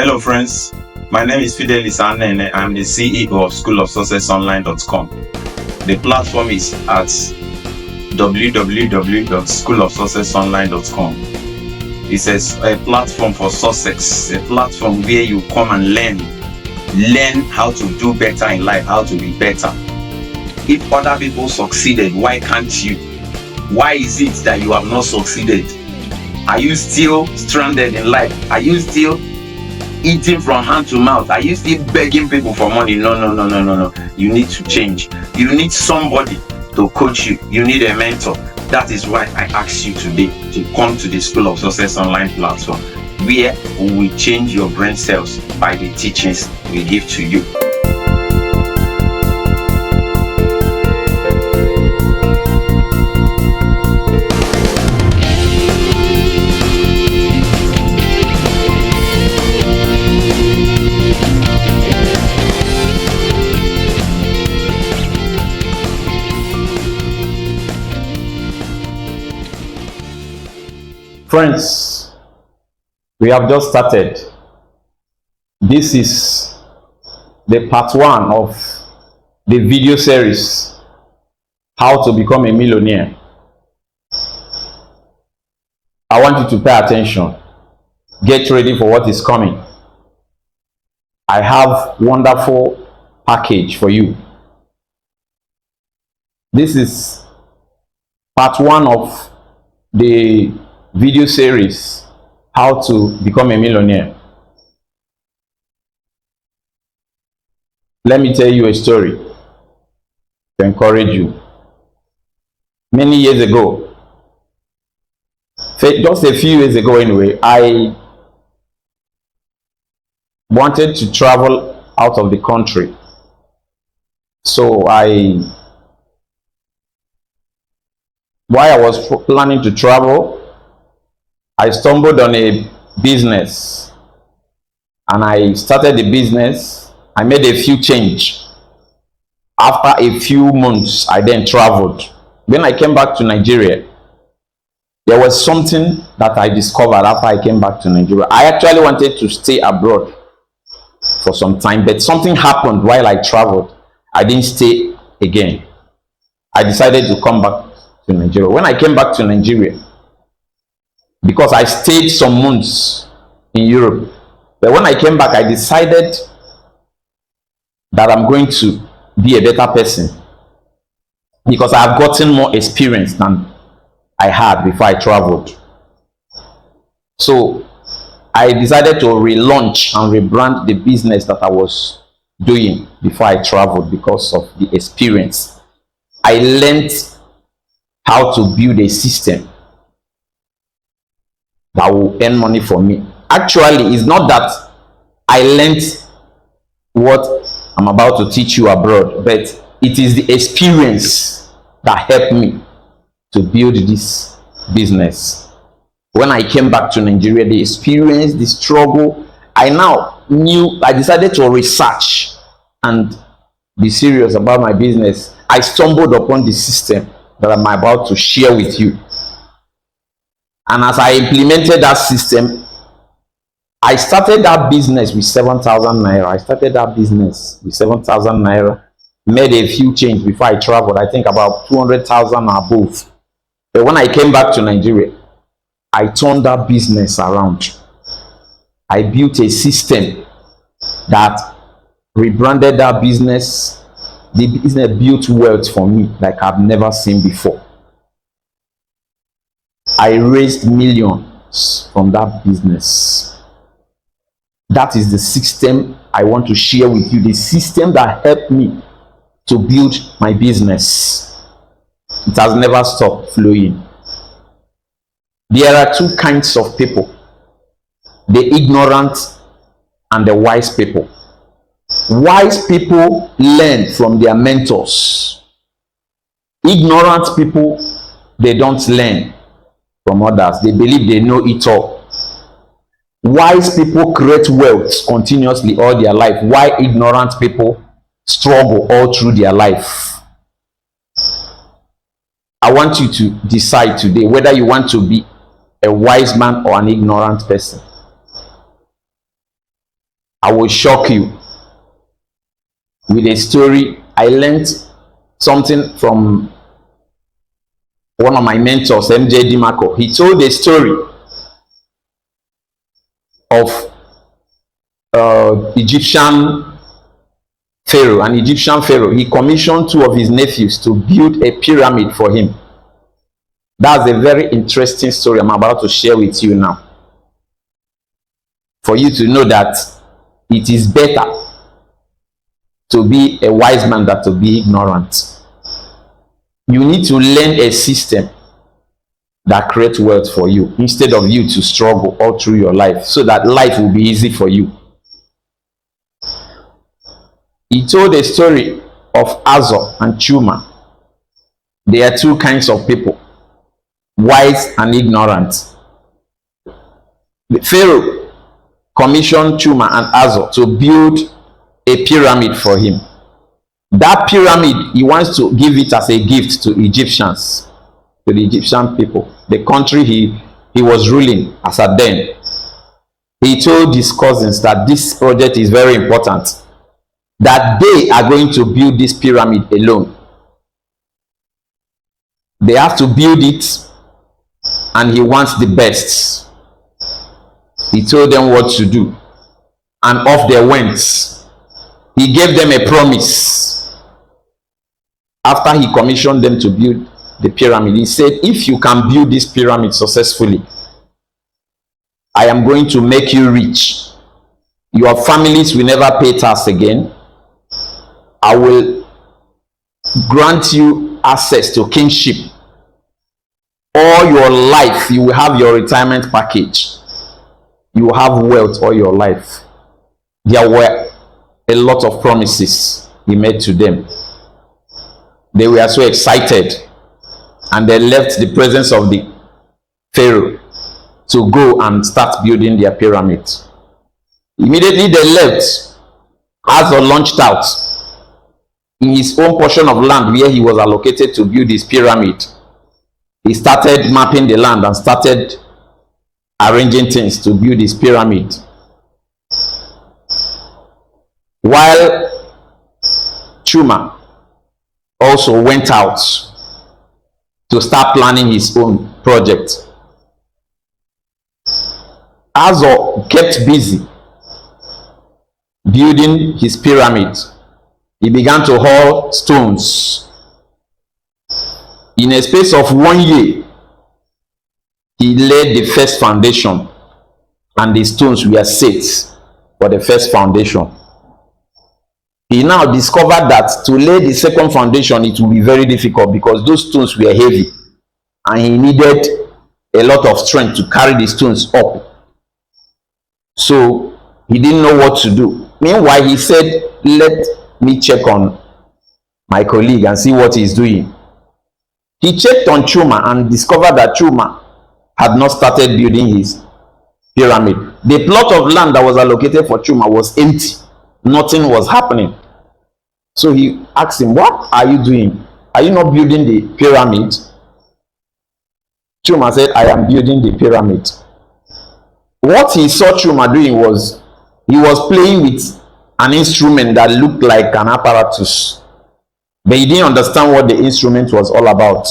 Hello friends, my name is Fidelis N and I'm the CEO of schoolofsuccessonline.com. The platform is at www.schoolofsuccessonline.com. It's a platform for success, a platform where you come and learn how to do better in life, how to be better. If other people succeeded, why can't you? Why is it that you have not succeeded? Are you still stranded in life? Are you still eating from hand to mouth? Are you still begging people for money? No. You need to change. You need somebody to coach you. You need a mentor. That is why I asked you today to come to the School of Success Online platform, where we will change your brain cells by the teachings we give to you. Friends, we have just started. This is the part 1 of the video series, How to Become a Millionaire. I want you to pay attention. Get ready for what is coming. I have wonderful package for you. This is part 1 of the video series, How to Become a Millionaire. Let me tell you a story to encourage you. Many years ago, just a few years ago anyway, I wanted to travel out of the country. So while I was planning to travel, I stumbled on a business and I started the business. I made a few changes. After a few months, I then traveled. When I came back to Nigeria, there was something that I discovered after I came back to Nigeria. I actually wanted to stay abroad for some time, but something happened while I traveled. I didn't stay again. I decided to come back to Nigeria. When I came back to Nigeria, because I stayed some months in Europe, but when I came back, I decided that I'm going to be a better person because I have gotten more experience than I had before I traveled. So I decided to relaunch and rebrand the business that I was doing before I traveled because of the experience. I learned how to build a system that will earn money for me. Actually, it's not that I learned what I'm about to teach you abroad, but it is the experience that helped me to build this business. When I came back to Nigeria, the experience, the struggle, I decided to research and be serious about my business. I stumbled upon the system that I'm about to share with you. And as I implemented that system, I started that business with 7,000 naira. I started that business with 7,000 naira. Made a few changes before I traveled. I think about 200,000 or above. But when I came back to Nigeria, I turned that business around. I built a system that rebranded that business. The business built wealth for me like I've never seen before. I raised millions from that business. That is the system I want to share with you. The system that helped me to build my business. It has never stopped flowing. There are two kinds of people: the ignorant and the wise people. Wise people learn from their mentors. Ignorant people, they don't learn from others. They believe they know it all. Wise people create wealth continuously all their life, while ignorant people struggle all through their life. I want you to decide today whether you want to be a wise man or an ignorant person. I will shock you with a story. I learned something from one of my mentors, MJ Dimako. He told a story of Egyptian pharaoh, an Egyptian pharaoh. He commissioned two of his nephews to build a pyramid for him. That's a very interesting story I'm about to share with you now, for you to know that it is better to be a wise man than to be ignorant. You need to learn a system that creates wealth for you instead of you to struggle all through your life, so that life will be easy for you. He told a story of Azor and Chuma. There are two kinds of people, wise and ignorant. The Pharaoh commissioned Chuma and Azor to build a pyramid for him. That pyramid, he wants to give it as a gift to Egyptians, to the Egyptian people, the country he was ruling as at then. He told his cousins that this project is very important, that they are going to build this pyramid alone. They have to build it, and he wants the best. He told them what to do, and off they went. He gave them a promise. After he commissioned them to build the pyramid, he said, if you can build this pyramid successfully, I am going to make you rich. Your families will never pay tax again. I will grant you access to kingship. All your life, you will have your retirement package. You will have wealth all your life. There were a lot of promises he made to them. They were so excited, and they left the presence of the Pharaoh to go and start building their pyramid. Immediately they left, Azor launched out in his own portion of land where he was allocated to build his pyramid. He started mapping the land and started arranging things to build his pyramid. While Chuma also went out to start planning his own project, Azor kept busy building his pyramid. He began to haul stones. In a space of 1 year, he laid the first foundation, and the stones were set for the first foundation. He now discovered that to lay the second foundation, it would be very difficult because those stones were heavy, and he needed a lot of strength to carry the stones up. So he didn't know what to do. Meanwhile, he said, let me check on my colleague and see what he's doing. He checked on Chuma and discovered that Chuma had not started building his pyramid. The plot of land that was allocated for Chuma was empty. Nothing was happening. So he asked him, what are you doing? Are you not building the pyramid? Chuma said, I am building the pyramid. What he saw Chuma doing was, he was playing with an instrument that looked like an apparatus, but he didn't understand what the instrument was all about.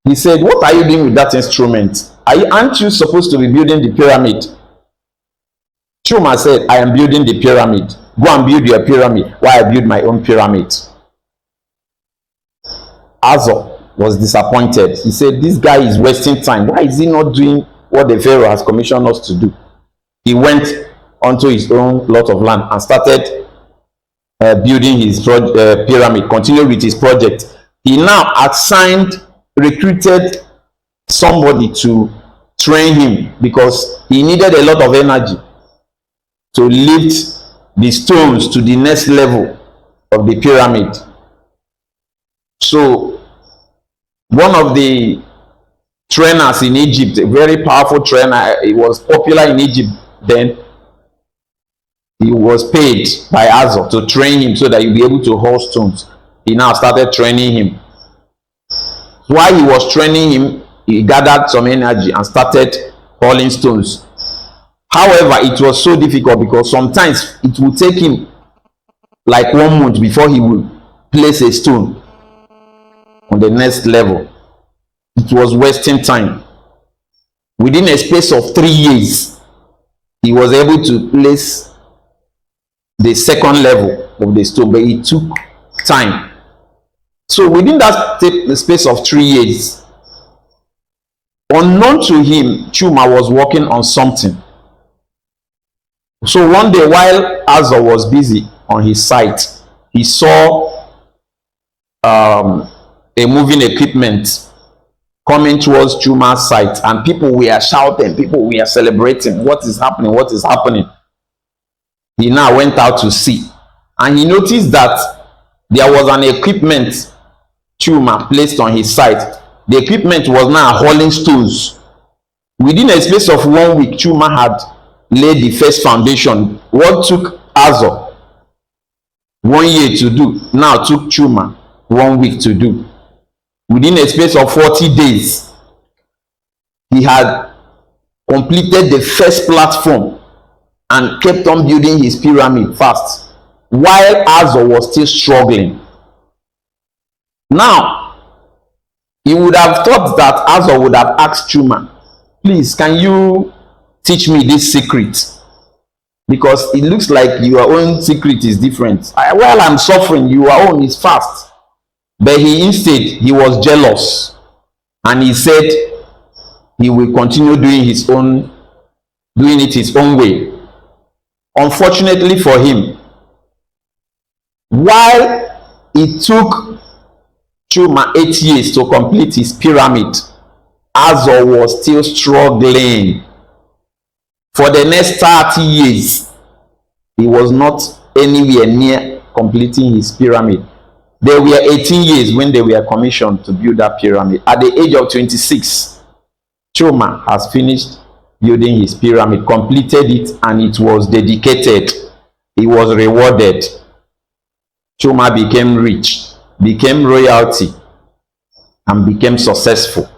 He said, what are you doing with that instrument? Aren't you supposed to be building the pyramid? Chuma said, I am building the pyramid. Go and build your pyramid while I build my own pyramid. Azor was disappointed. He said, this guy is wasting time. Why is he not doing what the Pharaoh has commissioned us to do? He went onto his own plot of land and started building his pyramid, continued with his project. He now recruited somebody to train him because he needed a lot of energy to lift the stones to the next level of the pyramid. So one of the trainers in Egypt, a very powerful trainer, he was popular in Egypt then, he was paid by Azor to train him so that he'll be able to haul stones. He now started training him. While he was training him, he gathered some energy and started hauling stones. However, it was so difficult because sometimes it would take him like 1 month before he would place a stone on the next level. It was wasting time. Within a space of 3 years, he was able to place the second level of the stone, but it took time. So within that the space of 3 years, unknown to him, Chuma was working on something. So one day while Azor was busy on his site, he saw a moving equipment coming towards Chuma's site, and people were shouting, people were celebrating. What is happening? What is happening? He now went out to see, and he noticed that there was an equipment Chuma placed on his site. The equipment was now hauling stones. Within a space of 1 week, Chuma had laid the first foundation. What took Azor 1 year to do, now took Chuma 1 week to do. Within a space of 40 days, he had completed the first platform and kept on building his pyramid fast, while Azor was still struggling. Now, he would have thought that Azor would have asked Chuma, please, can you teach me this secret? Because it looks like your own secret is different. While I'm suffering, your own is fast. But he was jealous, and he said he will continue doing it his own way. Unfortunately for him, while it took Chuma 8 years to complete his pyramid, Azor was still struggling. For the next 30 years, he was not anywhere near completing his pyramid. There were 18 years when they were commissioned to build that pyramid. At the age of 26, Chuma has finished building his pyramid, completed it, and it was dedicated. He was rewarded. Chuma became rich, became royalty, and became successful.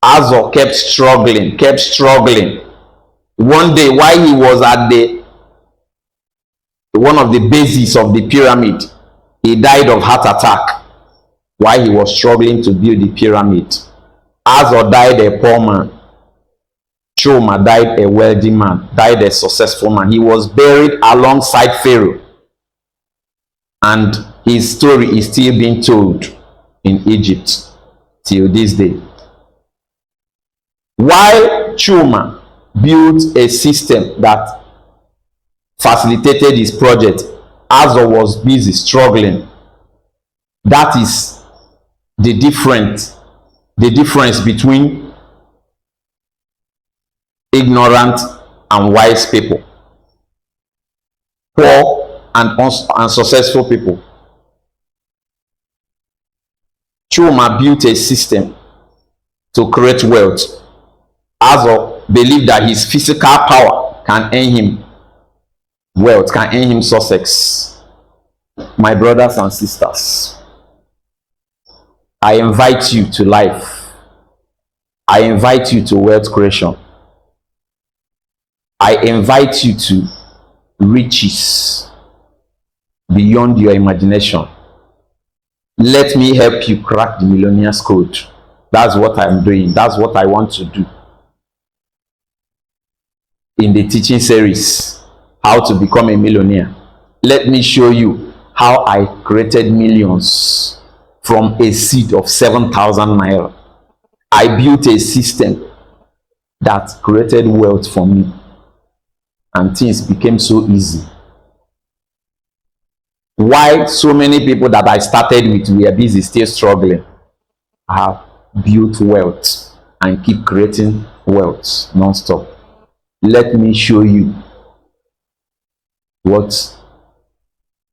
Azor kept struggling. One day, while he was at one of the bases of the pyramid, he died of heart attack while he was struggling to build the pyramid. Azor died a poor man. Chuma died a wealthy man, died a successful man. He was buried alongside Pharaoh, and his story is still being told in Egypt till this day. While Chuma built a system that facilitated his project, Azor was busy struggling. That is the difference between ignorant and wise people, poor and unsuccessful people. Chuma built a system to create wealth. Azor believed that his physical power can earn him wealth, can earn him success. My brothers and sisters, I invite you to life. I invite you to wealth creation. I invite you to riches beyond your imagination. Let me help you crack the millionaire's code. That's what I'm doing. That's what I want to do in the teaching series, How to Become a Millionaire. Let me show you how I created millions from a seed of 7,000 naira. I built a system that created wealth for me, and things became so easy. Why so many people that I started with were busy still struggling, I have built wealth and keep creating wealth non-stop. Let me show you what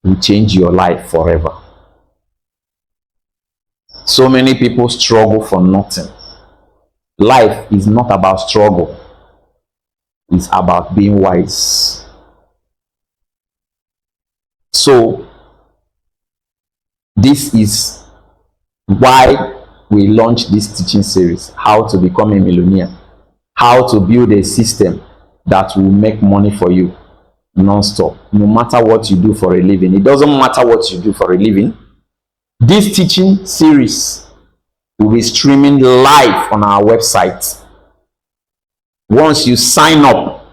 will change your life forever. So many people struggle for nothing. Life is not about struggle. It's about being wise. So, this is why we launched this teaching series, How to Become a Millionaire. How to build a system that will make money for you non-stop, no matter what you do for a living. It doesn't matter what you do for a living. This teaching series will be streaming live on our website. Once you sign up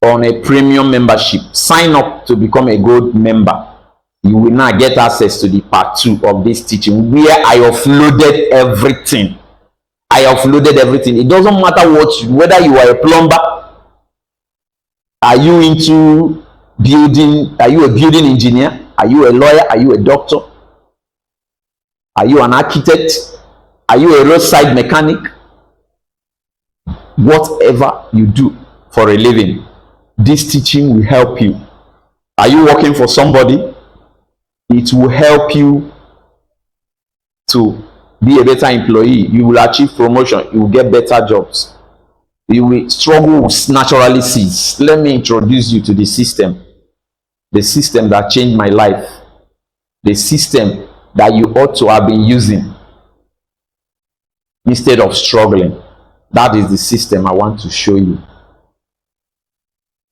on a premium membership, sign up to become a gold member, you will now get access to the part 2 of this teaching, where I offloaded everything. It doesn't matter whether you are a plumber, are you into building, are you a building engineer, are you a lawyer, are you a doctor, are you an architect, are you a roadside mechanic, whatever you do for a living, this teaching will help you. Are you working for somebody? It will help you to be a better employee. You will achieve promotion. You will get better jobs. You will struggle with naturally cease. Let me introduce you to the system that changed my life, the system that you ought to have been using instead of struggling. That is the system I want to show you.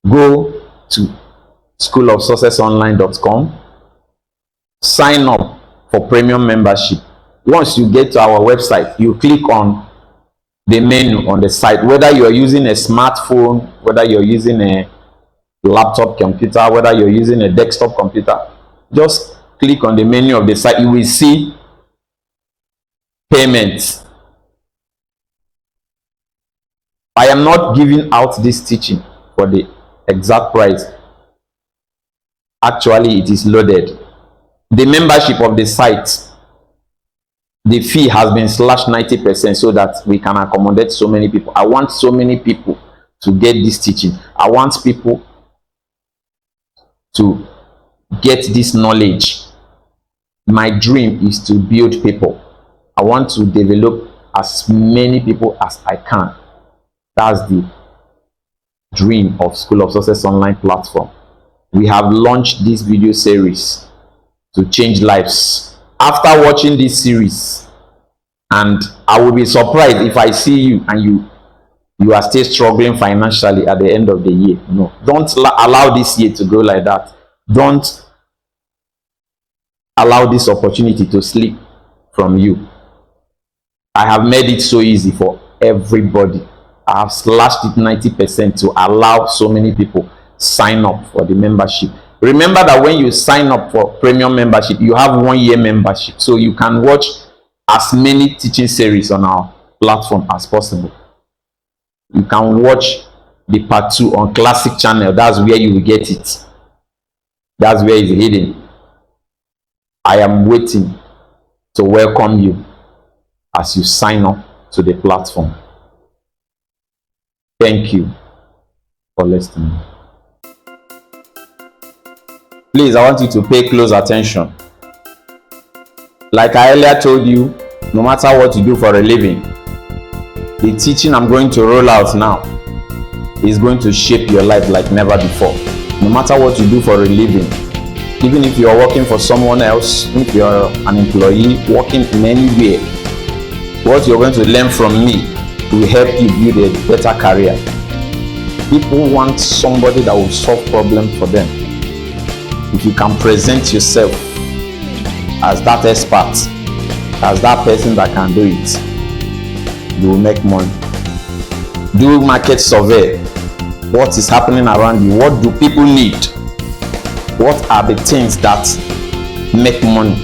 Go to schoolofsuccessonline.com, sign up for premium membership. Once you get to our website, you click on the menu on the site, whether you are using a smartphone, whether you're using a laptop computer, whether you're using a desktop computer, just click on the menu of the site. You will see payments. I am not giving out this teaching for the exact price. Actually, it is loaded. The membership of the site, the fee has been slashed 90% so that we can accommodate so many people. I want so many people to get this teaching. I want people to get this knowledge. My dream is to build people. I want to develop as many people as I can. That's the dream of School of Success Online platform. We have launched this video series to change lives. After watching this series, and I will be surprised if I see you and you are still struggling financially at the end of the year. No, don't allow this year to go like that. Don't allow this opportunity to slip from you. I have made it so easy for everybody. I have slashed it 90% to allow so many people sign up for the membership. Remember that when you sign up for premium membership, you have 1 year membership, so you can watch as many teaching series on our platform as possible. You can watch the part 2 on classic channel. That's where you will get it. That's where it's hidden. I am waiting to welcome you as you sign up to the platform. Thank you for listening. Please, I want you to pay close attention. Like I earlier told you, no matter what you do for a living, the teaching I'm going to roll out now is going to shape your life like never before. No matter what you do for a living, even if you are working for someone else, if you are an employee working in anywhere, what you're going to learn from me will help you build a better career. People want somebody that will solve problems for them. If you can present yourself as that expert, as that person that can do it, you will make money. Do market survey. What is happening around you? What do people need? What are the things that make money?